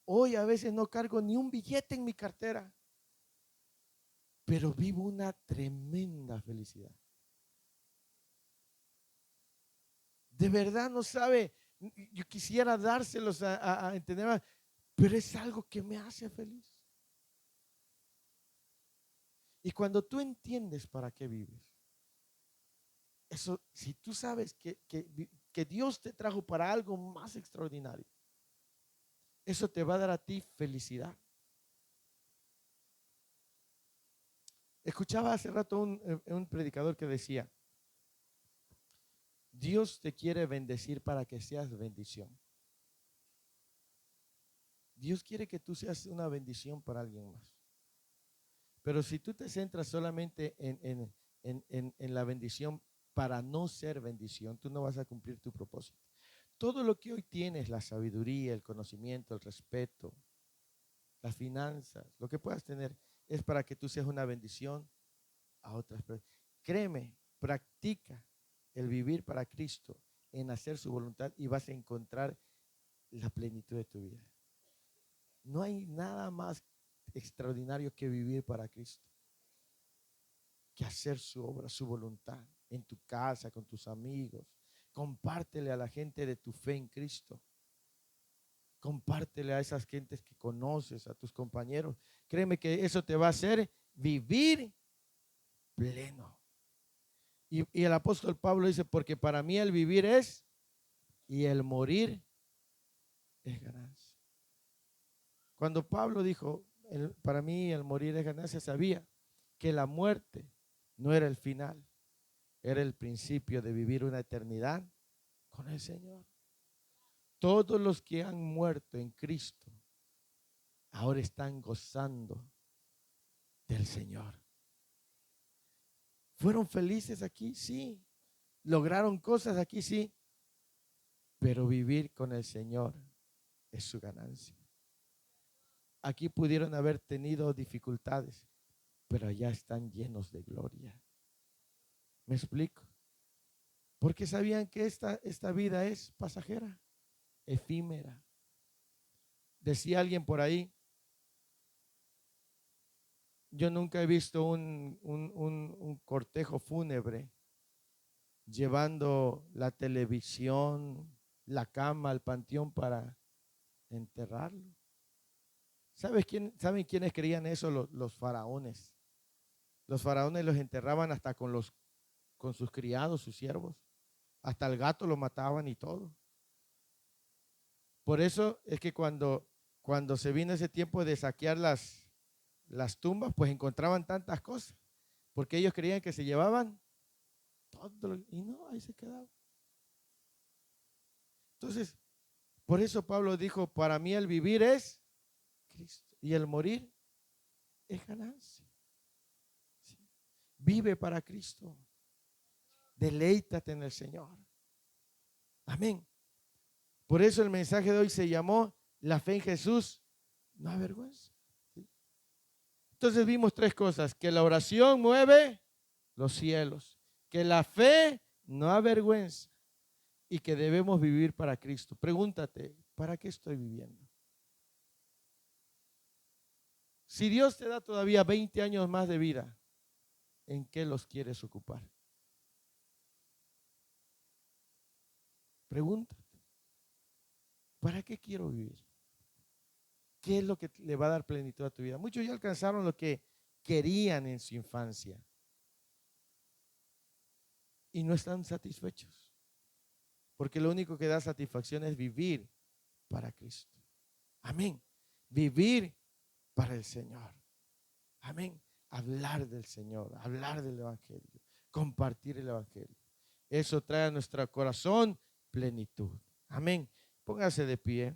Hoy a veces no cargo ni un billete en mi cartera, pero vivo una tremenda felicidad. De verdad no sabe, yo quisiera dárselos a entender, pero es algo que me hace feliz. Y cuando tú entiendes para qué vives, eso, si tú sabes que Dios te trajo para algo más extraordinario, eso te va a dar a ti felicidad. Escuchaba hace rato un predicador que decía, Dios te quiere bendecir para que seas bendición. Dios quiere que tú seas una bendición para alguien más. Pero si tú te centras solamente en la bendición para no ser bendición, tú no vas a cumplir tu propósito. Todo lo que hoy tienes, la sabiduría, el conocimiento, el respeto, las finanzas, lo que puedas tener, es para que tú seas una bendición a otras personas. Créeme, practica el vivir para Cristo, en hacer su voluntad y vas a encontrar la plenitud de tu vida. No hay nada más extraordinario que vivir para Cristo, que hacer su obra, su voluntad, en tu casa, con tus amigos. Compártele a la gente de tu fe en Cristo. Compártele a esas gentes que conoces, a tus compañeros. Créeme que eso te va a hacer vivir pleno. Y el apóstol Pablo dice, porque para mí el vivir es y el morir es ganancia. Cuando Pablo dijo, para mí el morir es ganancia, sabía que la muerte no era el final, era el principio de vivir una eternidad con el Señor. Todos los que han muerto en Cristo ahora están gozando del Señor. ¿Fueron felices aquí? Sí. ¿Lograron cosas aquí? Sí. pero vivir con el Señor es su ganancia. Aquí pudieron haber tenido dificultades, pero allá están llenos de gloria. ¿Me explico? Porque sabían que esta vida es pasajera, efímera. Decía alguien por ahí, yo nunca he visto un cortejo fúnebre llevando la televisión, la cama al panteón para enterrarlo. ¿Saben quiénes creían eso? Los faraones. Los faraones los enterraban hasta con sus criados, sus siervos. Hasta el gato lo mataban y todo. Por eso es que cuando se vino ese tiempo de saquear las tumbas, pues encontraban tantas cosas. Porque ellos creían que se llevaban todo y no, ahí se quedaba. Entonces, por eso Pablo dijo, para mí el vivir es Cristo y el morir es ganancia. ¿Sí? Vive para Cristo. Deleítate en el Señor. Amén. Por eso el mensaje de hoy se llamó la fe en Jesús no avergüenza. ¿Sí? Entonces vimos tres cosas: que la oración mueve los cielos, que la fe no avergüenza y que debemos vivir para Cristo. Pregúntate, ¿para qué estoy viviendo? Si Dios te da todavía 20 años más de vida, ¿en qué los quieres ocupar? Pregúntate, ¿para qué quiero vivir? ¿Qué es lo que le va a dar plenitud a tu vida? Muchos ya alcanzaron lo que querían en su infancia y no están satisfechos, porque lo único que da satisfacción es vivir para Cristo. Amén. Vivir para el Señor. Amén. Hablar del Señor, hablar del Evangelio, compartir el Evangelio. Eso trae a nuestro corazón plenitud. Amén. Póngase de pie.